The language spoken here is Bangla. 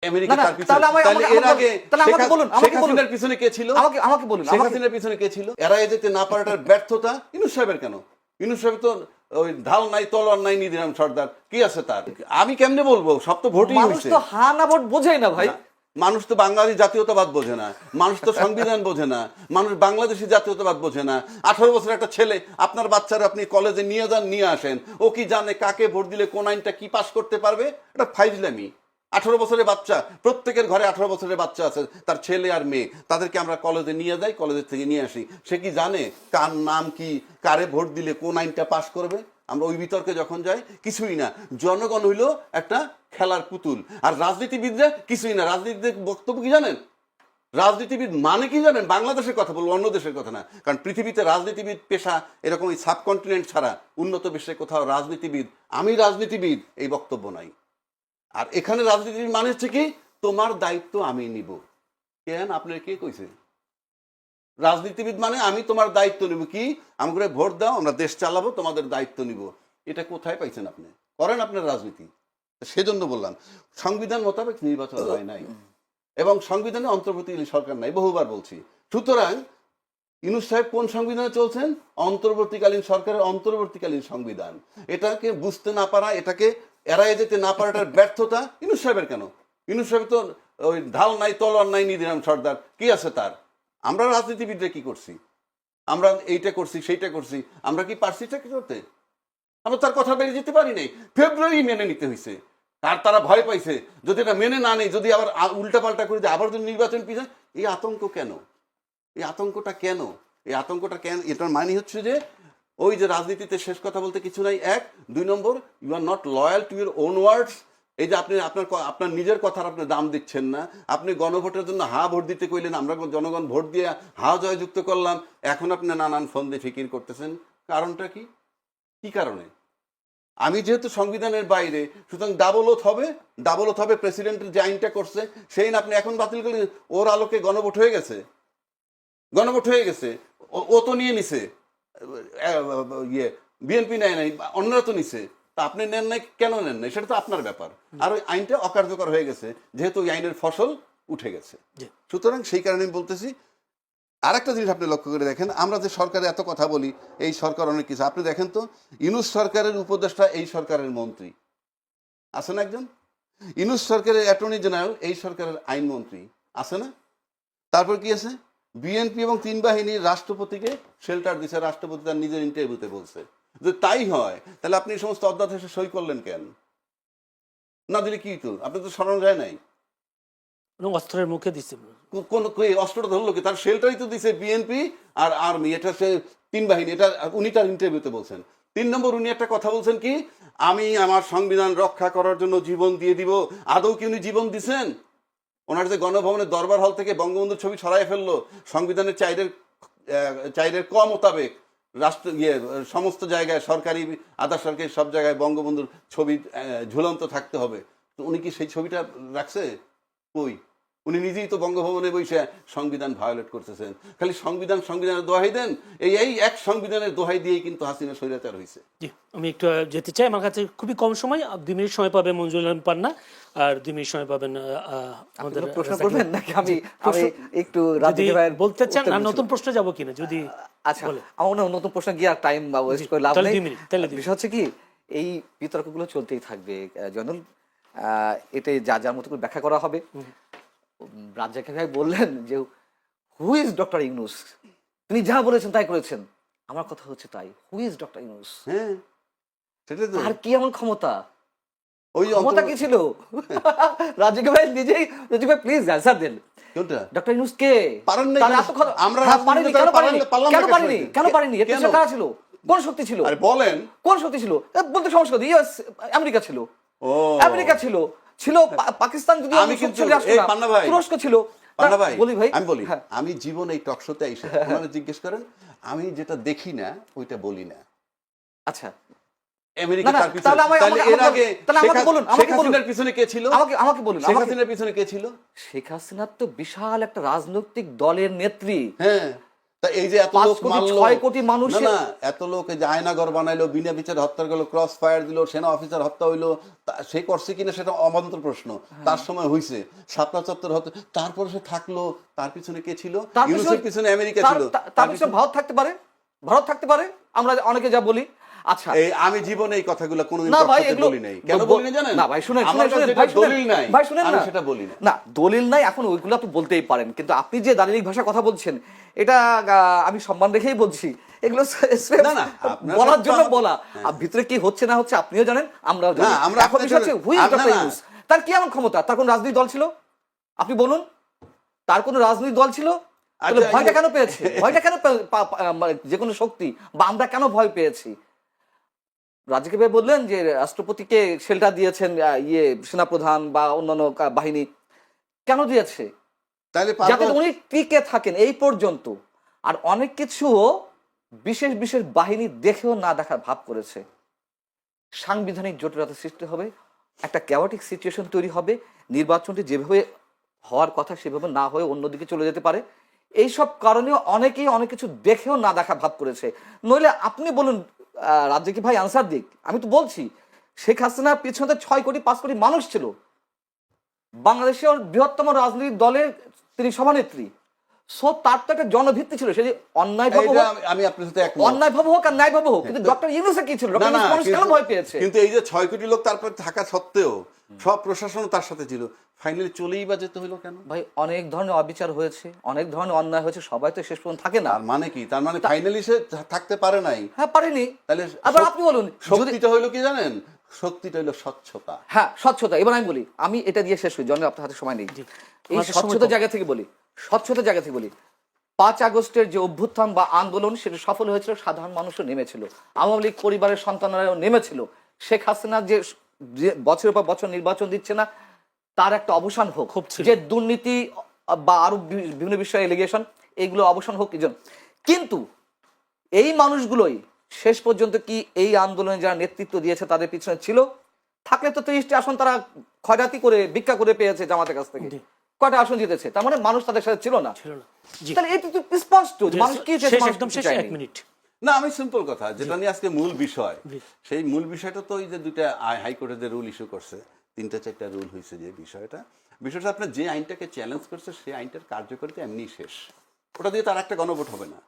আমেরিকা তার পিছনে, তাহলে এর আগে শেখ হাসিনার পিছনে কে ছিল? আমাকে বলুন, শেখ হাসিনার পিছনে কে ছিল? এড়াইয়ে যেতে না পারাটার ব্যর্থতা ইউনূস সাহেবের কেন? ইউনূস সাহেব তো ওই ঢাল নাই তলোয়ার নাই নিধিরাম সর্দার, কি আছে তার? আমি কেমনে বলবো? সব তো ভোটই মানুষ হয়েছে। তো হা না ভোট বোঝেই না ভাই। মানুষ তো বাঙালি জাতীয়তাবাদ বোঝে না, মানুষ তো সংবিধান বোঝে না, মানুষ বাংলাদেশি জাতীয়তাবাদ বোঝে না। 18 বছরের একটা ছেলে, আপনার বাচ্চারা আপনি কলেজে নিয়ে যান, নিয়ে আসেন, ও কি জানে কাকে ভোট দিলে কোন আইনটা কি পাস করতে পারবে? এটা ফাইজলামি। 18 বছরের বাচ্চা, প্রত্যেকের ঘরে 18 বছরের বাচ্চা আছে, তার ছেলে আর মেয়ে, তাদেরকে আমরা কলেজে নিয়ে যাই, কলেজের থেকে নিয়ে আসি। সে কি জানে কার নাম কি, কারে ভোট দিলে কোন আইনটা পাস করবে? আমরা ওই বিতর্কে যখন যাই, কিছুই না। জনগণ হইল একটা খেলার পুতুল, আর রাজনীতিবিদরা কিছুই না। রাজনীতিদের বক্তব্য কি জানেন? রাজনীতিবিদ মানে কি জানেন? বাংলাদেশের কথা বলবো, অন্য দেশের কথা না। কারণ পৃথিবীতে রাজনীতিবিদ পেশা এরকম এই সাবকন্টিনেন্ট ছাড়া উন্নত বিশ্বে কোথাও রাজনীতিবিদ, আমি রাজনীতিবিদ, এই বক্তব্য নাই। আর এখানে রাজনীতিবিদ মানে হচ্ছে কি, তোমার দায়িত্ব আমি নিব। কেন? আপনার কে কইছে? রাজনীতিবিদ মানে আমি তোমার দায়িত্ব নিব। কি? আমাকে ভোট দাও, আমরা দেশ চালাবো, তোমাদের দায়িত্ব নিব। এটা কোথায় পাইছেন আপনি? করেন আপনার রাজনীতি। সেজন্য বললাম, সংবিধান মোতাবেক নির্বাচন হয় নাই এবং সংবিধানে অন্তর্বর্তীকালীন সরকার নাই, বহুবার বলছি। সুতরাং ইউনূস সাহেব কোন সংবিধানে চলছেন? অন্তর্বর্তীকালীন সরকারের অন্তর্বর্তীকালীন সংবিধান। এটাকে বুঝতে না পারা, এটাকে এড়াইয়ে যেতে না পারাটার ব্যর্থতা ইউনূস সাহেবের কেন? ইউনূস সাহেব তো ওই ঢাল নাই তলোয়ার নাই নিধিরাম সর্দার, কি আছে তার? আমরা রাজনীতিবিদরা কি করছি? আমরা এইটা করছি, সেইটা করছি, আমরা কি পারছি চাকরি করতে? আমরা তার কথা বেরিয়ে যেতে পারি নাই। ফেব্রুয়ারি মেনে নিতে হয়েছে, আর তারা ভয় পাইছে যদি এটা মেনে না নেই, যদি আবার উল্টাপাল্টা করে দেয়, আবার যদি নির্বাচন পিছায়। এই আতঙ্ক কেন? এই আতঙ্কটা কেন? এই আতঙ্কটা কেন? এটার মানে হচ্ছে যে ওই যে রাজনীতিতে শেষ কথা বলতে কিছু নাই, এক। 2 নম্বর, you are not loyal to your own words. এই যে আপনি আপনার নিজের কথার আপনি দাম দিচ্ছেন না। আপনি গণভোটের জন্য হা ভোট দিতে কইলেন, আমরা জনগণ ভোট দিয়ে হা জয়যুক্ত করলাম, এখন আপনি নানান ফন্দি ফিকির করতেছেন। কারণটা কি? কি কারণে? আমি যেহেতু সংবিধানের বাইরে, সুতরাং ডাবল ওথ হবে। ডাবল ওথ হবে প্রেসিডেন্টের যে আইনটা করছে সেই আইন আপনি এখন বাতিল করলেন। ওর আলোকে গণভোট হয়ে গেছে, গণভোট হয়ে গেছে। ও তো নিয়ে নিছে, ইয়ে বিএনপি নেয় নাই, অন্যরা তো নিছে। তা আপনি নেন নাই, কেন নেন নাই? সেটা তো আপনার ব্যাপার। আর ওই আইনটা অকার্যকর হয়ে গেছে, যেহেতু ওই আইনের ফসল উঠে গেছে। সুতরাং সেই কারণে আমি বলতেছি, আর একটা জিনিস আপনি লক্ষ্য করে দেখেন, আমরা যে সরকারে এত কথা বলি, এই সরকার অনেক কিছু। আপনি দেখেন তো, ইউনূস সরকারের উপদেষ্টা এই সরকারের মন্ত্রী আছে না একজন? ইউনূস সরকারের অ্যাটর্নি জেনারেল এই সরকারের আইনমন্ত্রী আছে না? তারপর কি আছে? বিএনপি এবং 3 বাহিনীর রাষ্ট্রপতিকে শেল্টার দিছে, রাষ্ট্রপতি তার নিজের ইন্টারভিউতে বলছে। যদি তাই হয়, তাহলে আপনি এই সমস্ত অধ্যাদেশে সই করলেন কেন? না দিলে কি তো? আপনি তো সরানো যায় নাই, অস্ত্রের মুখে দিচ্ছে। কোন অস্ত্রটা ধরলো কি? তার শেল্টারই তো দিছে বিএনপি আর আর্মি, এটা সে 3 বাহিনী। এটা উনি তার ইন্টারভিউতে বলছেন। 3 নম্বর, উনি একটা কথা বলছেন কি, আমি আমার সংবিধান রক্ষা করার জন্য জীবন দিয়ে দিব। আদৌ কি উনি জীবন দিছেন? ওনার যে গণভবনের দরবার হল থেকে বঙ্গবন্ধুর ছবি ছড়াই ফেললো, সংবিধানের চাইরের ক মোতাবেক রাষ্ট্র সমস্ত জায়গায়, সরকারি আধা সরকারি সব জায়গায় বঙ্গবন্ধুর ছবি ঝুলন্ত থাকতে হবে। তো উনি কি সেই ছবিটা রাখছে? কই? উনি নিজেই তো বঙ্গভবনে বসে সংবিধান ভায়োলেট করতেছেন। খালি সংবিধানের দোহাই দেন। এই এক সংবিধানের দোহাই দিয়েই কিন্তু হাসিনা স্বৈরাচার হয়েছে। জি, আমি একটু যেতে চাই। আমার কাছে খুবই কম সময়, 2 মিনিট সময় পাবে মঞ্জুর আলম পান্না, আর 2 মিনিট সময় পাবেন আমাদের। প্রশ্ন করবেন নাকি? আমি একটু বলতে চান না নতুন প্রশ্ন যাব কিনা? যদি আচ্ছা, আমার নতুন প্রশ্ন গিয়ে আর টাইম ওয়েস্ট করে লাভ নেই। বিষয় হচ্ছে কি, এই বিতর্কগুলো চলতেই থাকবে জয়নুল। এতে যা যার মতো করে ব্যাখ্যা করা হবে। রাজ্জাক ভাই বললেন যে হু ইজ ডক্টর ইউনূস, তিনি যা বলেছেন তাই করেছেন। আমার কথা হচ্ছে তাই, হু ইজ ডক্টর ইউনূস? হ্যাঁ, সেটা তো। আর কি এমন ক্ষমতা? ওই ক্ষমতা কি ছিল? রাজ্জাক ভাই নিজেই, রাজ্জাক ভাই প্লিজ অ্যানসার দেন। ডক্টর ইউনূস কে? পারেন না আমরা? কেন পারেনি? এর পেছনে কারা ছিল? কোন শক্তি ছিল? আরে বলেন, কোন শক্তি ছিল বলতে সমস্যা? ইউএস, আমেরিকা ছিল, আমেরিকা ছিল, পাকিস্তান যদি আমি কিন্তু তুরস্ক ছিল। বলি ভাই, আমি বলি, আমি জীবন এই টক শোতে এসে আপনারা জিজ্ঞেস করেন, আমি যেটা দেখি না ওইটা বলি না। আচ্ছা, আমেরিকা তার পিছনে, তাহলে এর আগে শেখ হাসিনার পিছনে কে ছিল? আমাকে বলুন, শেখ হাসিনার পিছনে কে ছিল? শেখ হাসিনা তো বিশাল একটা রাজনৈতিক দলের নেত্রী। হ্যাঁ, তা এই যে এত 5 লোক কোটি, মারলো, 6 কোটি মানুষের- না এত লোক এই যে আয়নাঘর বানাইলো, বিনা বিচারে হত্যা করলো, ক্রস ফায়ার দিল, সেনা অফিসার হত্যা হইলো, সে করছে কিনা সেটা অবান্তর প্রশ্ন। তার সময় হইছে, শাপলা চত্বর হতে, তারপরে সে থাকলো, তার পিছনে কে ছিল? তার ইউনুসের পিছনে- পিছনে আমেরিকা তার- ছিল। তার পিছনে ভারত থাকতে পারে, ভারত থাকতে পারে, আমরা অনেকে যা বলি। আচ্ছা, এই আমি জীবনে এই কথাগুলো কোনোদিন না ভাই, টকশোতে এগুলো বলি নাই। কেন বলি না জানেন? না ভাই, শুনেন আমার কাছে শুনেন যেটা ভাই, শুনেন দলিল নাই, ভাই, শুনেন আমি না, সেটা বলি না। না দলিল নাই, এখন ওইগুলো আপনি বলতেই পারেন, কিন্তু আপনি যে দালিলিক ভাষায় কথা বলছেন, এটা আমি সম্মান রেখেই বলছি। এগুলো স্রেফ না, না, আপনার বলার সাথে জন্য আমার- বলা, আর ভিতরে কি হচ্ছে না হচ্ছে আপনিও জানেন, আমরাও জানি। না, আমরা এখন আপনাদের- বিষয় হচ্ছে, who is না, Dr. না। ইউনূস? তার কি এমন ক্ষমতা? তার কোন রাজনৈতিক দল ছিল? আপনি বলুন, তার কোন রাজনৈতিক দল ছিল? তাহলে আচ্ছা, ভয়টা কেন পেয়েছে? ভয়টা কেন মানে যে কোনো শক্তি, বা আমরা কেন ভয় পেয়েছি? রাজীব ভাই বললেন যে রাষ্ট্রপতিকে শেল্টার দিয়েছেন সেনাপ্রধান বা অন্যান্য বাহিনী, কেন দিয়েছে? তাহলে যাতে উনি টিকে থাকেন এই পর্যন্ত। আর অনেক কিছুও বিশেষ বিশেষ বাহিনী দেখেও না দেখার ভাব করেছে। সাংবিধানিক জটিলতা সৃষ্টি হবে, একটা ক্যাওটিক সিচুয়েশন তৈরি হবে, নির্বাচনটি যেভাবে হওয়ার কথা সেভাবে না হয়ে অন্যদিকে চলে যেতে পারে। এইসব কারণেও অনেকেই অনেক কিছু দেখেও না দেখা ভাব করেছে। নইলে আপনি বলুন, রাজ্যে কি ভাই আনসার দিক, আমি তো বলছি শেখ হাসিনার পিছনে 6 কোটি 5 কোটি মানুষ ছিল, বাংলাদেশের বৃহত্তম রাজনৈতিক দলের তিনি সভানেত্রী। সো তার তো একটা জনভিত্তি ছিল, সে যে অন্যায়ভাবে হোক, আমি আপনার সাথে একমত। অন্যায়ভাবে হোক আর ন্যায়ভাবে হোক, কিন্তু ডক্টর ইউনূসের কি ছিল? না, ডক্টর না, ইউনূস মানুষ কেন ভয় পেয়েছে? কিন্তু এই যে 6 কোটি লোক তারপর থাকা সত্ত্বেও সব প্রশাসন তার সাথে ছিল, ফাইনালি চলেই বা যেতে হলো কেন? ভাই অনেক ধরনের অবিচার হয়েছে, অনেক ধরনের অন্যায় হয়েছে, সবাই তো শেষ পর্যন্ত থাকে না। তার মানে কি? তার মানে ফাইনালি সে থাকতে পারে নাই। হ্যাঁ, পারেনি। তাহলে আবার আপনি বলুন, যদি শক্তিটা হইলো কি জানেন? শক্তিটা হইলো স্বচ্ছতা। হ্যাঁ, স্বচ্ছতা। এবার আমি বলি, আমি এটা দিয়ে শেষ করি, জন্য আপনার হাতে সময় নেই। এই আমাদের সময় স্বচ্ছতার কম। জায়গা থেকে বলি, স্বচ্ছতার জায়গা থেকে বলি, 5 আগস্টের যে অভ্যুত্থান বা আন্দোলন, সেটা সফল হয়েছিল, সাধারণ মানুষও নেমেছিল, আওয়ামী লীগ পরিবারের সন্তানরাও নেমেছিল। শেখ হাসিনা যে বছরের পর বছর নির্বাচন দিচ্ছে না, তার একটা অবসান হোক, খুব ছিল। যে দুর্নীতি বা আরো বিভিন্ন বিষয়ে এলিগেশন, এগুলো অবসান হোক এই জন্য। কিন্তু এই মানুষগুলোই শেষ পর্যন্ত কি এই আন্দোলনে যারা নেতৃত্ব দিয়েছে তাদের পিছনে ছিল? থাকলে তো 30টি আসন তারা খয়রাতি করে ভিক্ষা করে পেয়েছে জামাতের কাছ থেকে। জি। কয়টা আসন জিতেছে? তার মানে মানুষ তাদের সাথে ছিল না। ছিল না। জি। তাহলে এটা তো স্পষ্ট যে মানুষ কি চেয়েছে, শেষ, মানুষ একদম কি শেষ, চায়নি। 1 মিনিট। না, আমি সিম্পল কথা যেটা নিয়ে আজকে মূল বিষয়, জি। সেই মূল বিষয়টা তো ওই যে দুইটা হাইকোর্টে যে রুল ইস্যু করছে, 3-4টা রুল হয়েছে, যে বিষয়টা আপনার যে আইনটাকে চ্যালেঞ্জ করছে সেই আইনটার কার্যকারিতা এমনি শেষ। ওটা দিয়ে তার একটা গণভোট হবে না।